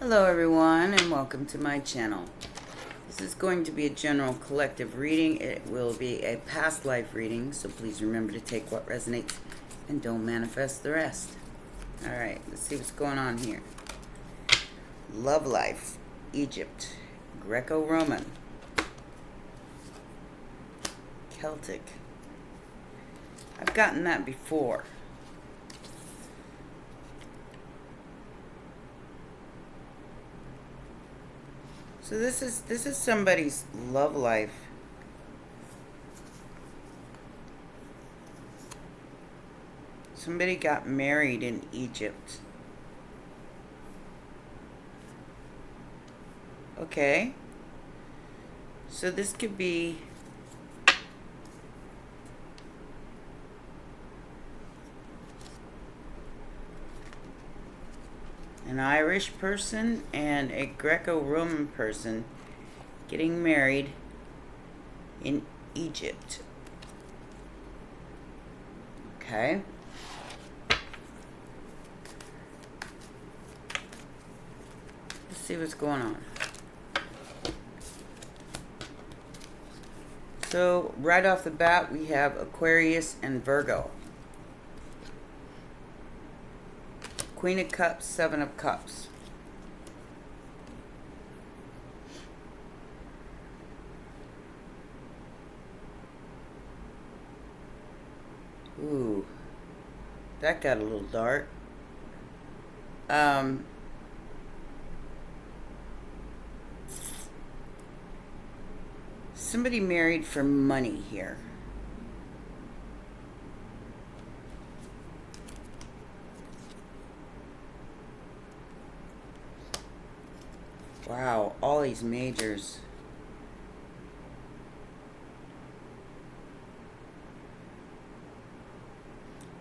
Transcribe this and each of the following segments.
Hello everyone and welcome to my channel. This is going to be a general collective reading. It will be a past life reading, so please remember to take what resonates and don't manifest the rest. Alright, let's see what's going on here. Love life, Egypt, Greco-Roman, Celtic. I've gotten that before. So this is somebody's love life. Somebody got married in Egypt. Okay. So this could be an Irish person and a Greco-Roman person getting married in Egypt. Okay. Let's see what's going on. So, right off the bat, we have Aquarius and Virgo. Queen of Cups, Seven of Cups. Ooh, that got a little dark. Somebody married for money here. Wow, all these majors.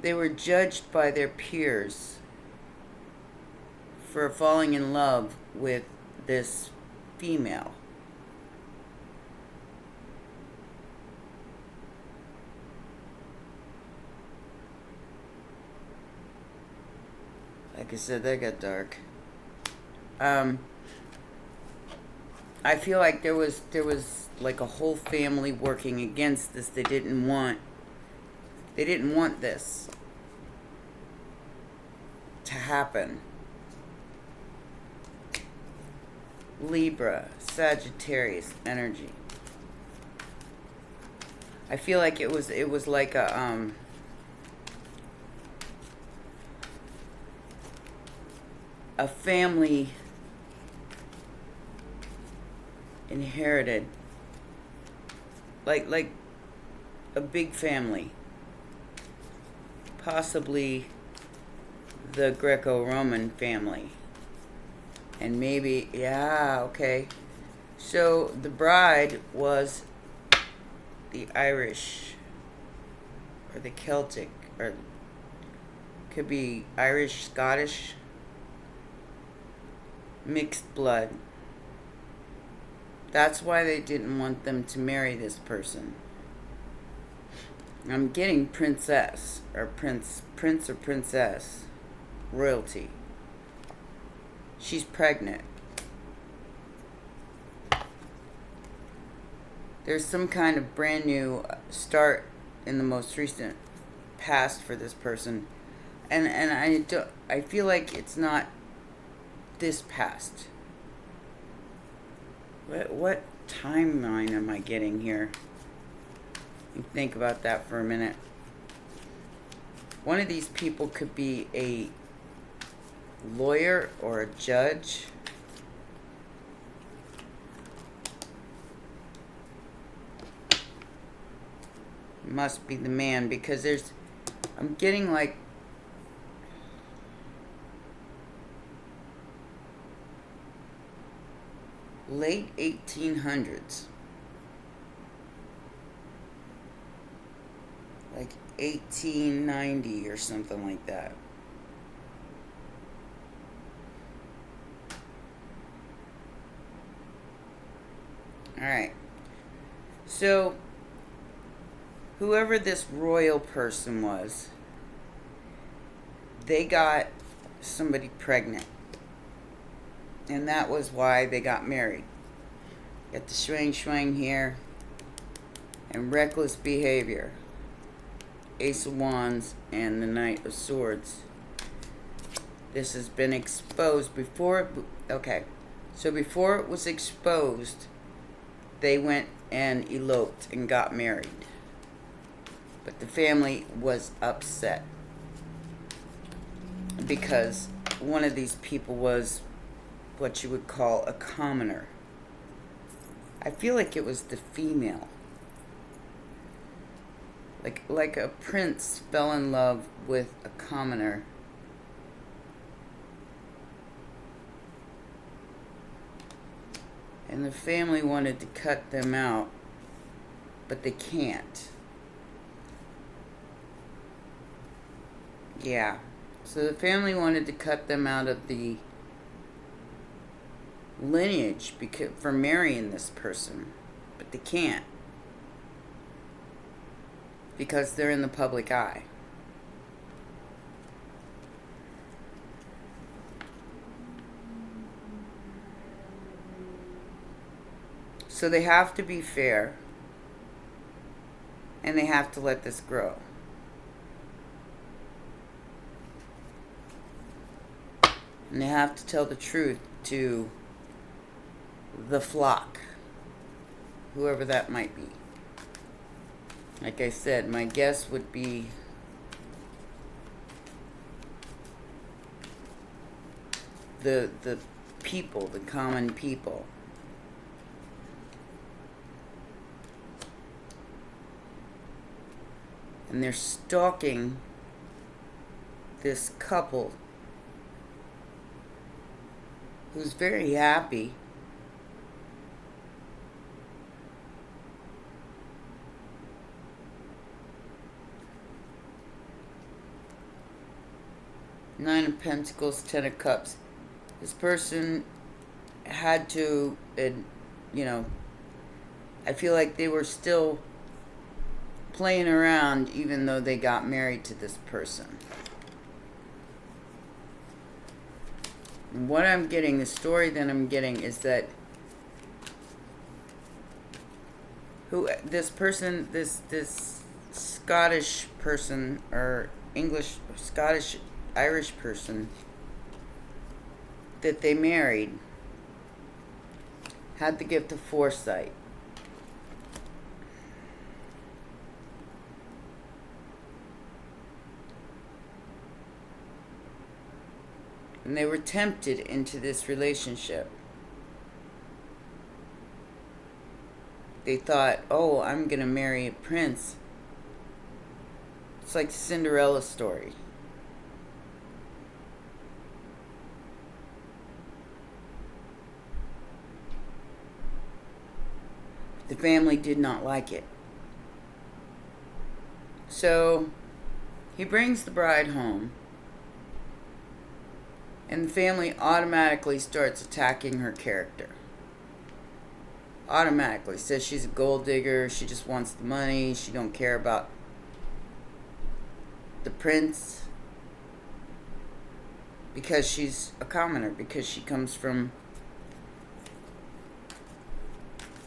They were judged by their peers for falling in love with this female. Like I said, that got dark. I feel like there was like a whole family working against this. They didn't want this to happen. Libra, Sagittarius energy. I feel like it was like a family inherited, like a big family, possibly the Greco-Roman family, and maybe, yeah, okay, so the bride was the Irish or the Celtic, or could be Irish, Scottish, mixed blood. That's why they didn't want them to marry this person. I'm getting princess, or prince or princess, royalty. She's pregnant. There's some kind of brand new start in the most recent past for this person. And I feel like it's not this past. What timeline am I getting here? Think about that for a minute. One of these people could be a lawyer or a judge. Must be the man, because I'm getting like late 1800s, like 1890 or something like that. All right, so whoever this royal person was, they got somebody pregnant. And that was why they got married. Got the swing here. And reckless behavior. Ace of Wands and the Knight of Swords. This has been exposed before. Okay. So before it was exposed, they went and eloped and got married. But the family was upset because one of these people was what you would call a commoner. I feel like it was the female. Like a prince fell in love with a commoner. And the family wanted to cut them out, but they can't. Yeah. So the family wanted to cut them out of the lineage for marrying this person, but they can't because they're in the public eye. So they have to be fair, and they have to let this grow. And they have to tell the truth to the flock, whoever that might be. Like I said, my guess would be the people, the common people. And they're stalking this couple who's very happy. Nine of Pentacles, Ten of Cups. This person had to, I feel like they were still playing around even though they got married to this person. And what I'm getting, the story that I'm getting is that this person, this Scottish person, or English, Scottish, Irish person that they married had the gift of foresight. And they were tempted into this relationship. They thought, oh, I'm going to marry a prince. It's like Cinderella's story. The family did not like it. So he brings the bride home. And the family automatically starts attacking her character. Automatically. Says she's a gold digger. She just wants the money. She don't care about the prince. Because she's a commoner. Because she comes from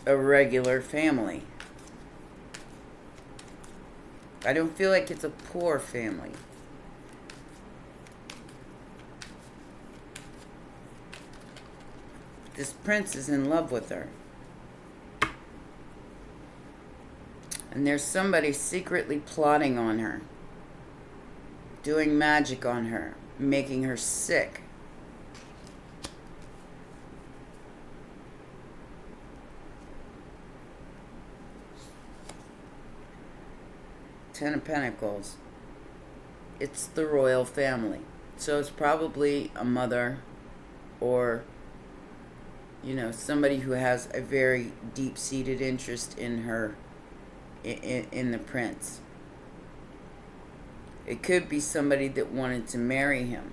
a regular family. I don't feel like it's a poor family. This prince is in love with her. And there's somebody secretly plotting on her. Doing magic on her. Making her sick. Ten of Pentacles. It's the royal family. So it's probably a mother or somebody who has a very deep-seated interest in her, in the prince. It could be somebody that wanted to marry him.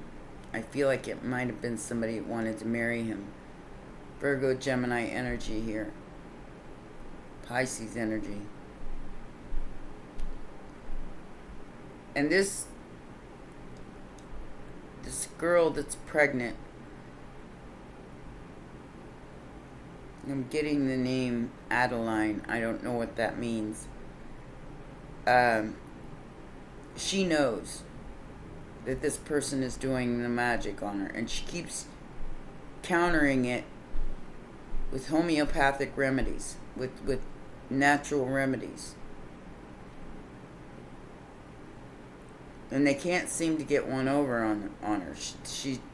I feel like it might have been somebody that wanted to marry him. Virgo, Gemini energy here. Pisces energy. And this girl that's pregnant I'm getting the name Adeline. I don't know what that means. She knows that this person is doing the magic on her, and she keeps countering it with homeopathic remedies, with natural remedies. And they can't seem to get one over on her.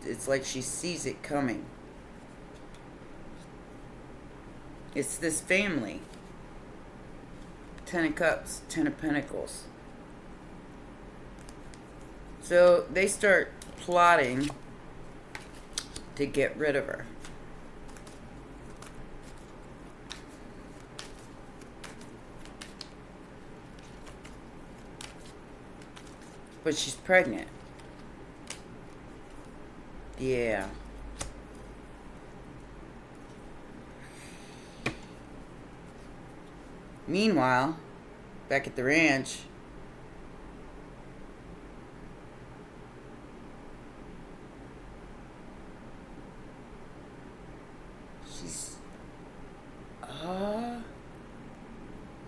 It's like she sees it coming. It's this family. 10 of Cups, 10 of Pentacles. So they start plotting to get rid of her. But she's pregnant. Yeah. Meanwhile, back at the ranch,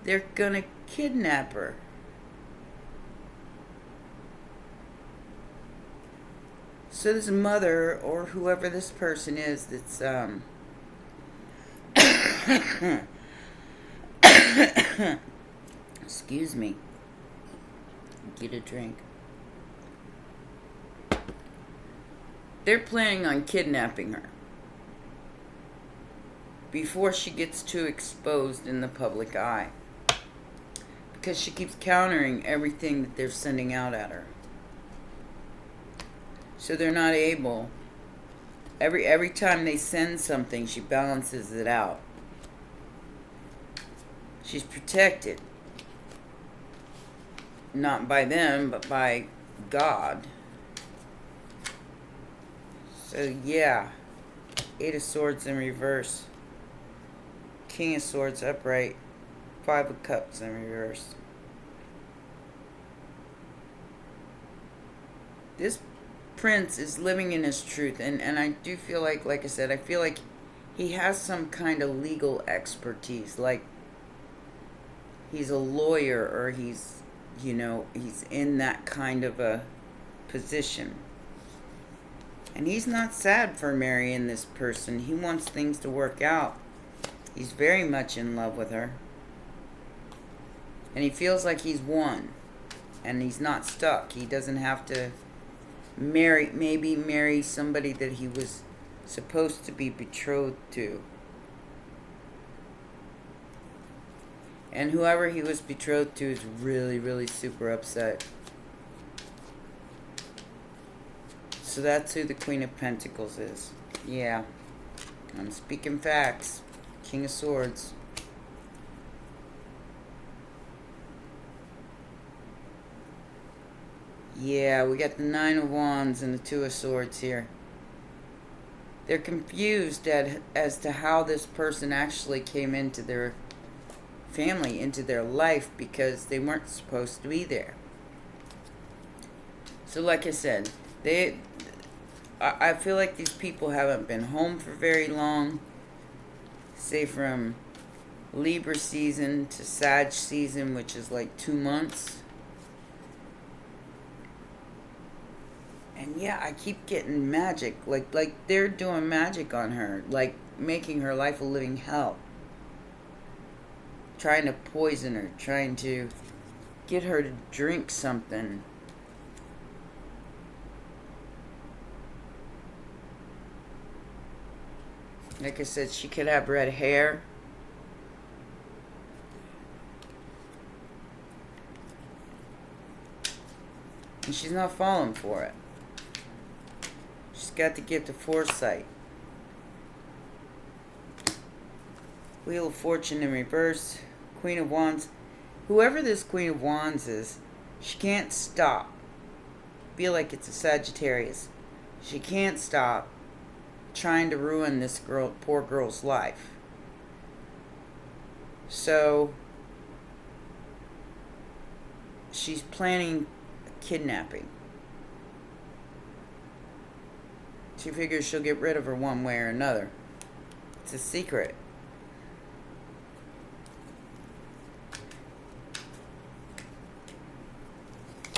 they're gonna kidnap her. So this mother, or whoever this person is that's excuse me, get a drink. They're planning on kidnapping her before she gets too exposed in the public eye, because she keeps countering everything that they're sending out at her. So they're not able. Every time they send something, she balances it out. She's protected. Not by them, but by God. So yeah. 8 of Swords in reverse. King of Swords upright. 5 of Cups in reverse. This prince is living in his truth, and I do feel like I said, I feel like he has some kind of legal expertise, like he's a lawyer, or he's in that kind of a position. And he's not sad for marrying this person. He wants things to work out. He's very much in love with her, and he feels like he's won, and he's not stuck. He doesn't have to marry somebody that he was supposed to be betrothed to. And whoever he was betrothed to is really, really super upset. So that's who the Queen of Pentacles is. Yeah. I'm speaking facts. King of Swords. Yeah, we got the 9 of Wands and the 2 of Swords here. They're confused as to how this person actually came into their family, into their life, because they weren't supposed to be there. So like I said, I feel like these people haven't been home for very long. Say from Libra season to Sag season, which is like 2 months. And yeah, I keep getting magic. Like they're doing magic on her. Like making her life a living hell. Trying to poison her. Trying to get her to drink something. Like I said, she could have red hair. And she's not falling for it. She's got the gift of foresight. Wheel of Fortune in reverse. Queen of Wands. Whoever this Queen of Wands is, she can't stop. Feel like it's a Sagittarius. She can't stop trying to ruin this poor girl's life. So she's planning a kidnapping. She figures she'll get rid of her one way or another. It's a secret.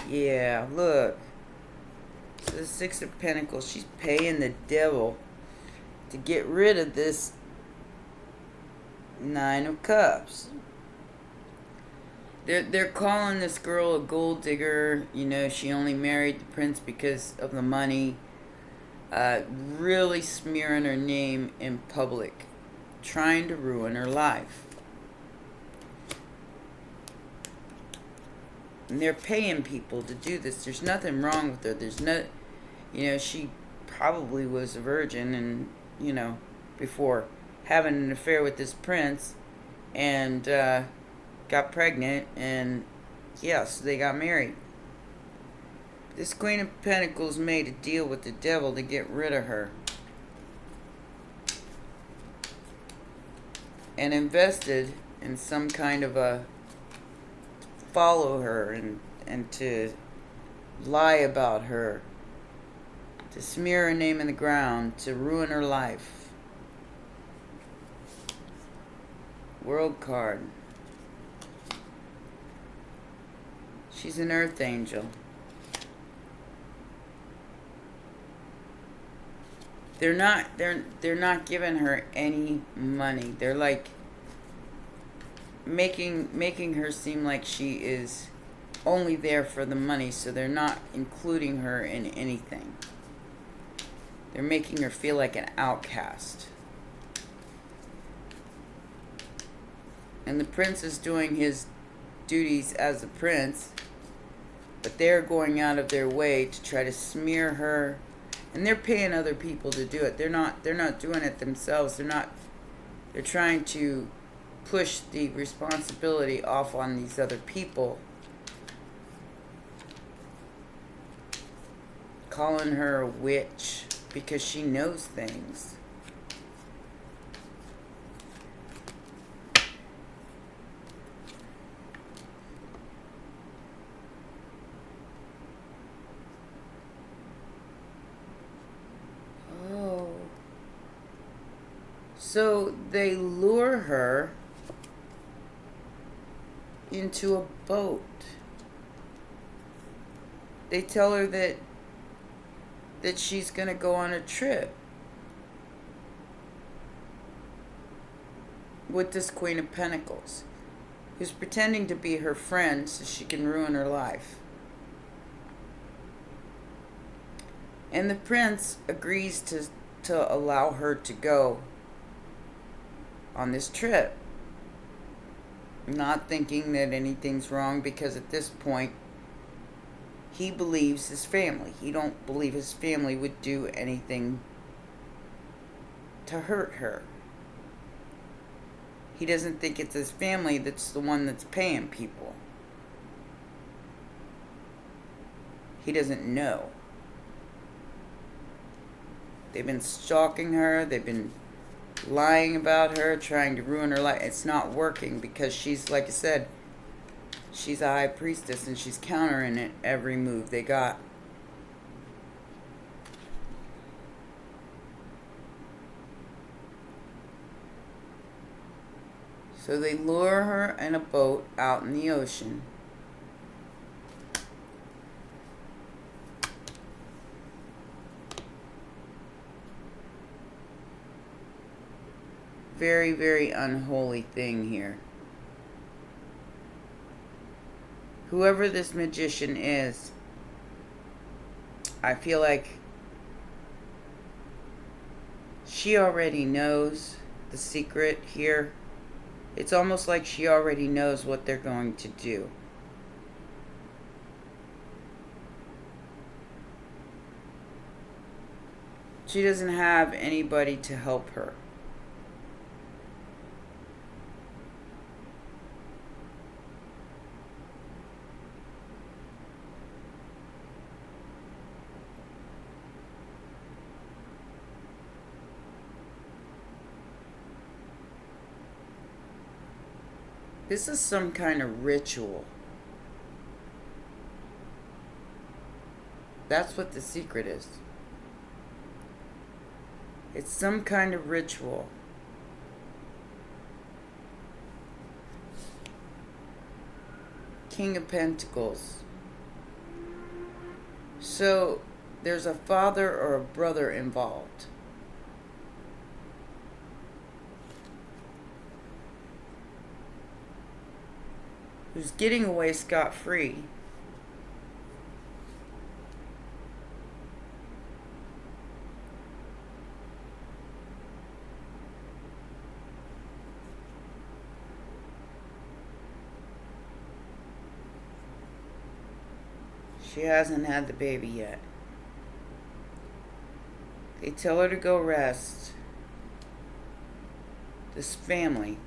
Yeah, look. So the Six of Pentacles, she's paying the devil to get rid of this Nine of Cups. They're calling this girl a gold digger. You know, she only married the prince because of the money. Really smearing her name in public. Trying to ruin her life. And they're paying people to do this. There's nothing wrong with her. There's no, you know, she probably was a virgin and, you know, before having an affair with this prince and got pregnant and, yes, they got married. This Queen of Pentacles made a deal with the devil to get rid of her. And invested in some kind of a follow her and to lie about her, to smear her name in the ground, to ruin her life. World card. She's an earth angel. They're not giving her any money. They're like making her seem like she is only there for the money, so they're not including her in anything. They're making her feel like an outcast. And the prince is doing his duties as a prince, but they're going out of their way to try to smear her, and they're paying other people to do it. They're not doing it themselves. They're trying to push the responsibility off on these other people, calling her a witch because she knows things. Oh. So they lure her into a boat. They tell her that she's going to go on a trip with this Queen of Pentacles, who's pretending to be her friend so she can ruin her life. And the prince agrees to allow her to go on this trip, not thinking that anything's wrong, because at this point he believes his family. He don't believe his family would do anything to hurt her. He doesn't think it's his family that's the one that's paying people. He doesn't know. They've been stalking her. They've been lying about her, trying to ruin her life. It's not working because she's, like I said, she's a high priestess and she's countering it every move they got. So they lure her in a boat out in the ocean. Very, very unholy thing here. Whoever this magician is, I feel like she already knows the secret here. It's almost like she already knows what they're going to do. She doesn't have anybody to help her. This is some kind of ritual. That's what the secret is. It's some kind of ritual. King of Pentacles. So there's a father or a brother involved. Who's getting away scot-free. She hasn't had the baby yet. They tell her to go rest. This family,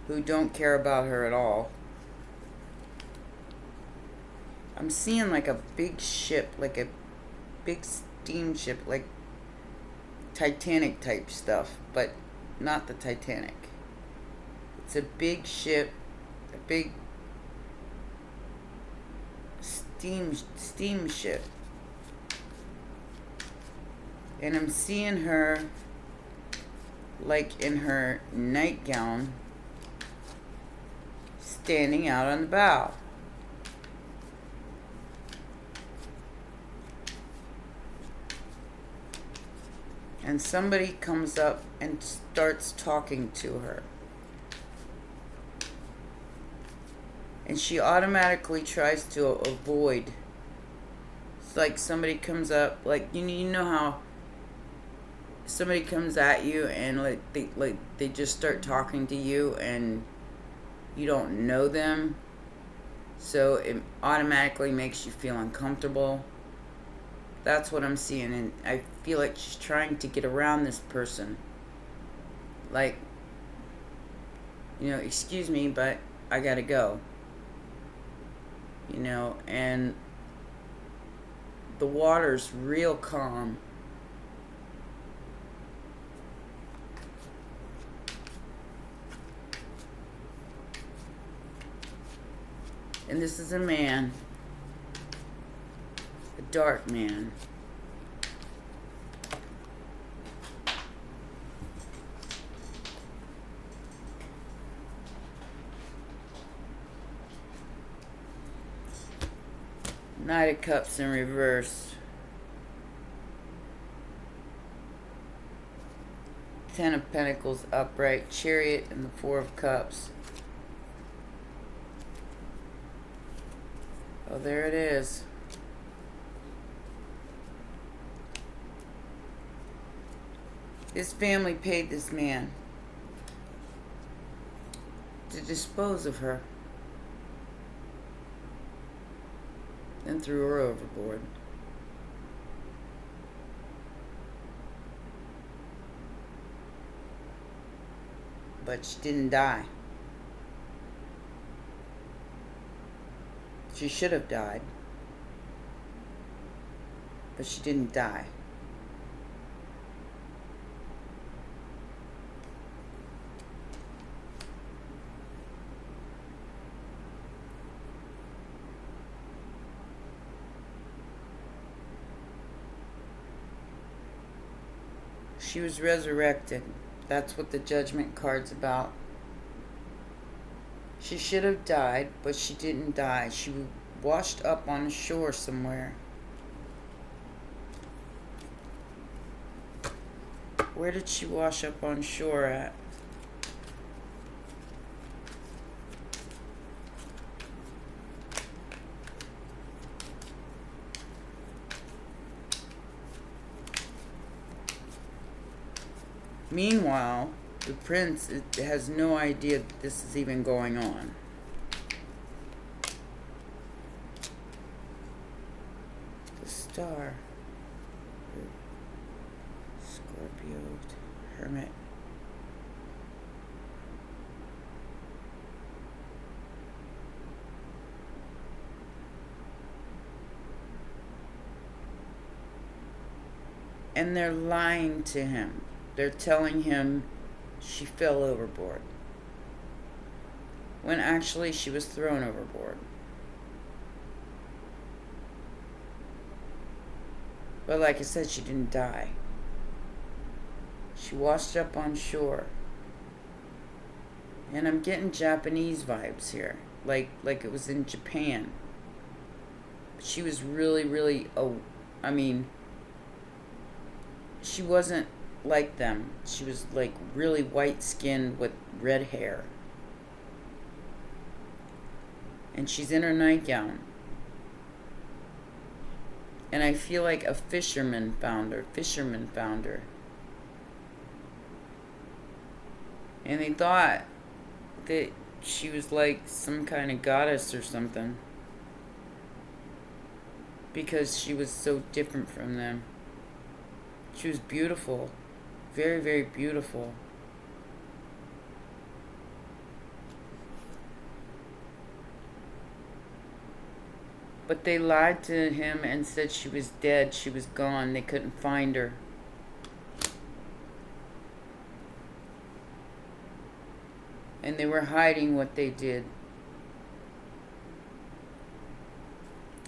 who don't care about her at all. I'm seeing like a big ship, like a big steamship, like Titanic type stuff, but not the Titanic. It's a big ship, a big steamship. And I'm seeing her like in her nightgown standing out on the bow. And somebody comes up and starts talking to her. And she automatically tries to avoid. It's like somebody comes up, like you know how somebody comes at you and they just start talking to you and you don't know them, so it automatically makes you feel uncomfortable. That's what I'm seeing, and I feel like she's trying to get around this person. Like, excuse me, but I gotta go. And the water's real calm. And this is a man, a dark man. Knight of Cups in reverse. Ten of Pentacles upright. Chariot and the Four of Cups. Oh, there it is. His family paid this man to dispose of her and threw her overboard. But she didn't die. She should have died, but she didn't die. She was resurrected. That's what the Judgment card's about. She should have died, but she didn't die. She washed up on the shore somewhere. Where did she wash up on shore at? Meanwhile, the prince has no idea that this is even going on. The Star. Scorpio. Hermit. And they're lying to him. They're telling him she fell overboard, when actually she was thrown overboard. But like I said, she didn't die. She washed up on shore. And I'm getting Japanese vibes here, like it was in Japan. She was really, really, I mean, she wasn't like them. She was like really white skinned with red hair. And she's in her nightgown. And I feel like a fisherman found her. And they thought that she was like some kind of goddess or something, because she was so different from them. She was beautiful. Very, very beautiful. But they lied to him and said she was dead. She was gone. They couldn't find her. And they were hiding what they did.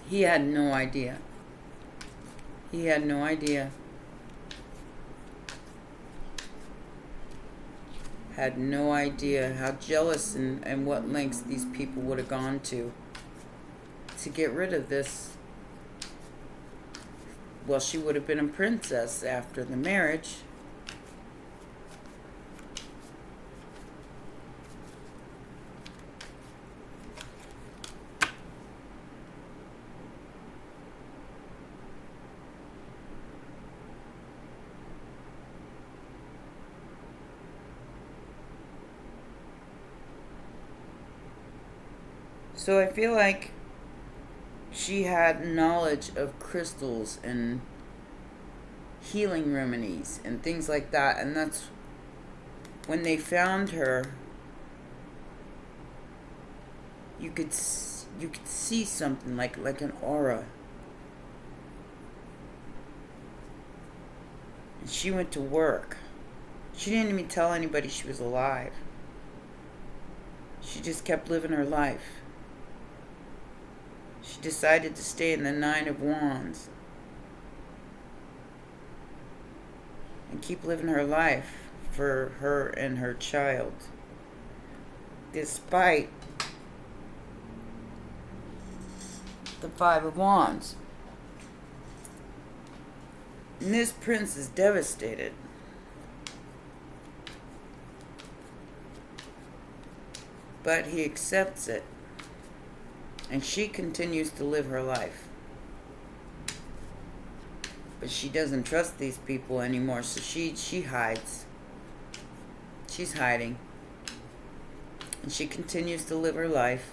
He had no idea. He had no idea. Had no idea how jealous and what lengths these people would have gone to get rid of this. Well, she would have been a princess after the marriage. So I feel like she had knowledge of crystals and healing remedies and things like that, and that's when they found her. You could see something like an aura. And she went to work. She didn't even tell anybody she was alive. She just kept living her life. She decided to stay in the Nine of Wands and keep living her life for her and her child, despite the Five of Wands. And this prince is devastated. But he accepts it. And she continues to live her life. But she doesn't trust these people anymore, so she hides. She's hiding. And she continues to live her life.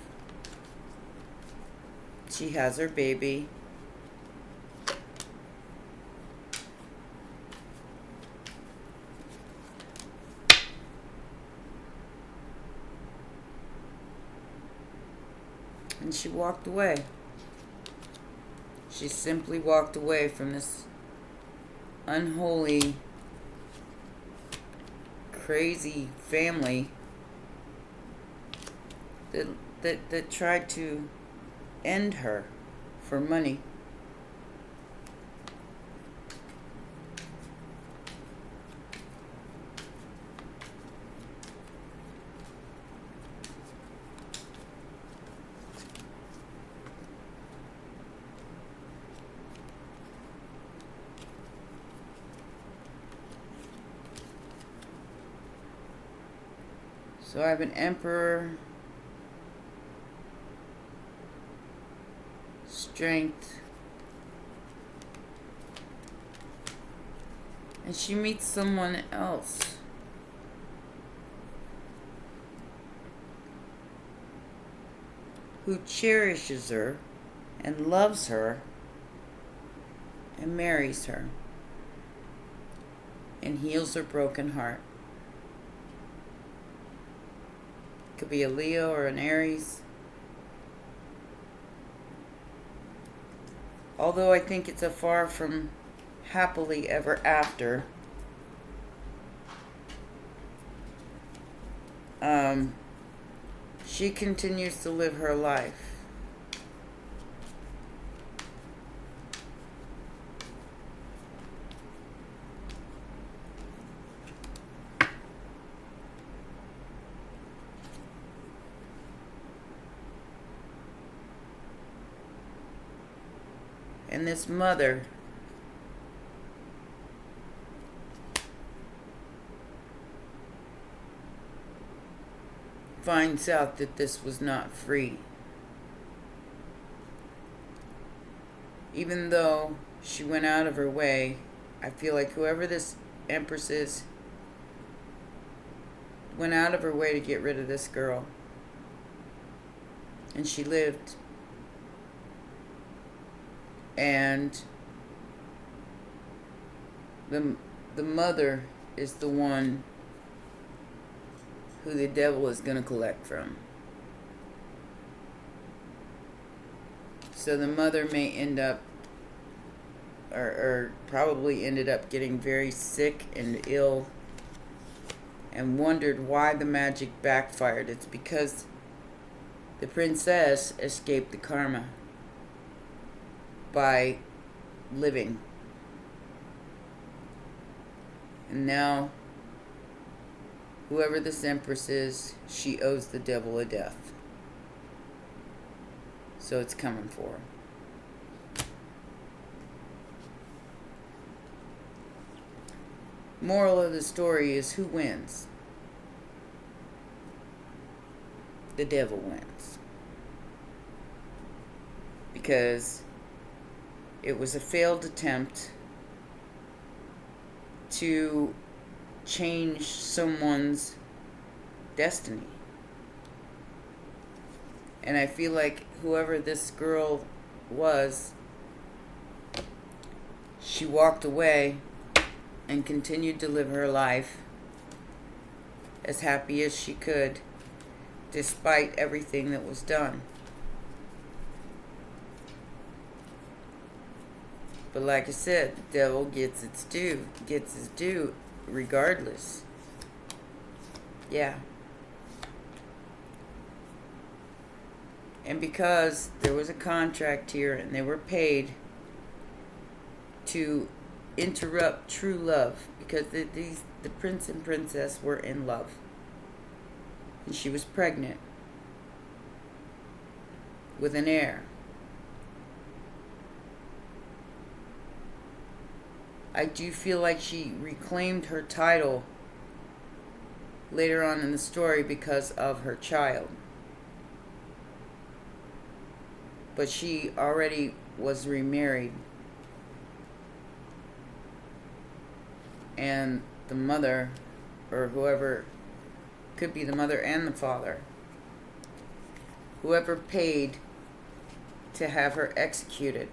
She has her baby. And she walked away. She simply walked away from this unholy, crazy family that tried to end her for money. So I have an Emperor, Strength, and she meets someone else who cherishes her and loves her and marries her and heals her broken heart. Could be a Leo or an Aries. Although I think it's a far from happily ever after. She continues to live her life. And this mother finds out that this was not free. Even though she went out of her way, I feel like whoever this Empress is went out of her way to get rid of this girl. And she lived. And the mother is the one who the devil is going to collect from. So the mother may end up, or probably ended up getting very sick and ill, and wondered why the magic backfired. It's because the princess escaped the karma by living. And now, whoever this Empress is, she owes the devil a death. So it's coming for her. Moral of the story is, who wins? The devil wins. Because it was a failed attempt to change someone's destiny. And I feel like whoever this girl was, she walked away and continued to live her life as happy as she could, despite everything that was done. But like I said, the devil gets his due regardless. Yeah. And because there was a contract here and they were paid to interrupt true love, because the prince and princess were in love. And she was pregnant with an heir. I do feel like she reclaimed her title later on in the story because of her child. But she already was remarried. And the mother, or whoever, could be the mother and the father, whoever paid to have her executed,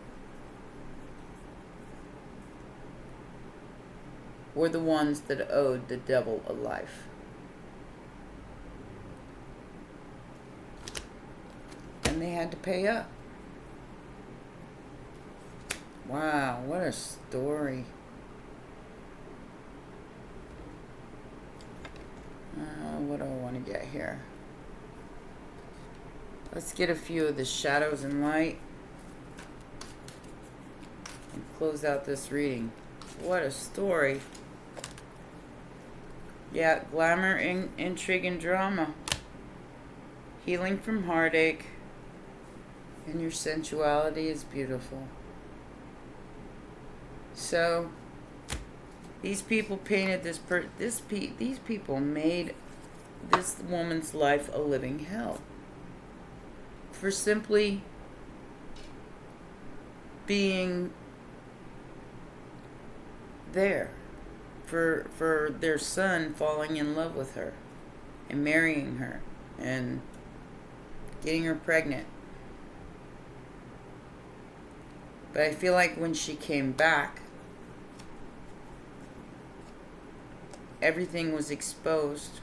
were the ones that owed the devil a life. And they had to pay up. Wow, what a story. What do I want to get here? Let's get a few of the shadows and light and close out this reading. What a story. Yeah, glamour, intrigue, and drama. Healing from heartache. And your sensuality is beautiful. So, these people painted these people made this woman's life a living hell. For simply being there. For their son falling in love with her and marrying her and getting her pregnant. But I feel like when she came back, everything was exposed.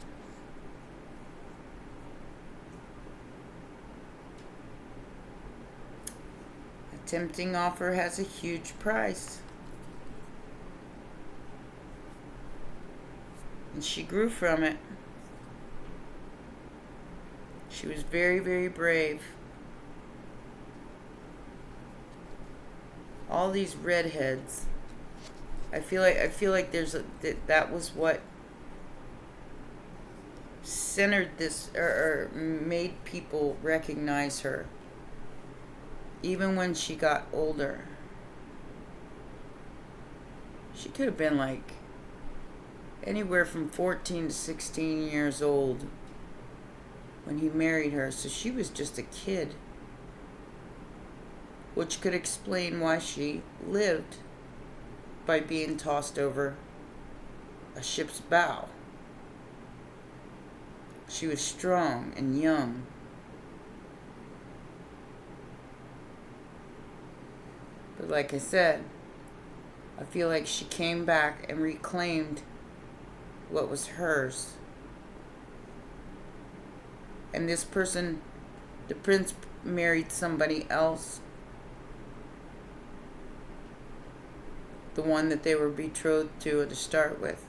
A tempting offer has a huge price. And she grew from it. She was very, very brave. All these redheads, I feel like that was what centered this, or made people recognize her. Even when she got older, She could have been like anywhere from 14 to 16 years old when he married her, so she was just a kid, which could explain why she lived by being tossed over a ship's bow. She was strong and young. But like I said, I feel like she came back and reclaimed what was hers. And this person, the prince, married somebody else. The one that they were betrothed to start with.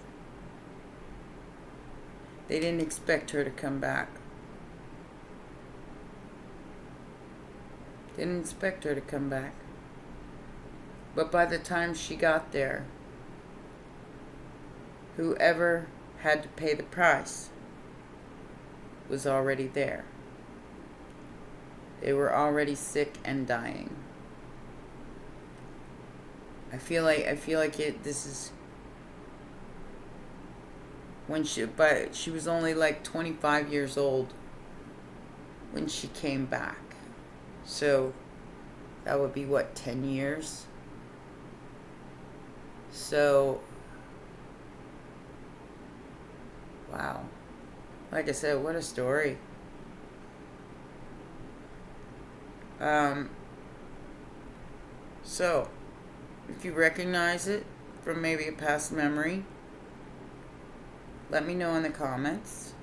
They didn't expect her to come back. They didn't expect her to come back. But by the time she got there, whoever had to pay the price was already there. They were already sick and dying. I feel like this is when she was only like 25 years old when she came back. So that would be what, 10 years? So wow. Like I said, what a story. So if you recognize it from maybe a past memory, let me know in the comments.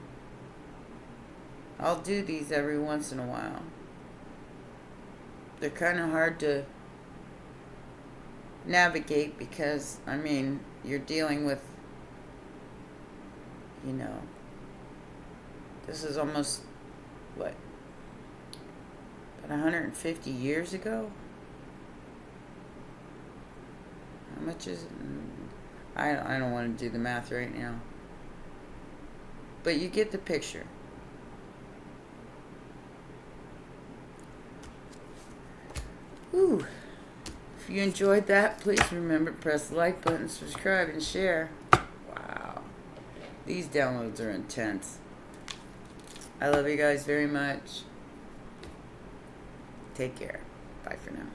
I'll do these every once in a while. They're kind of hard to navigate because, I mean, you're dealing with, you know, this is almost, what, about 150 years ago? How much is it? I don't want to do the math right now. But you get the picture. Whew. If you enjoyed that, please remember to press the like button, subscribe, and share. Wow. These downloads are intense. I love you guys very much. Take care. Bye for now.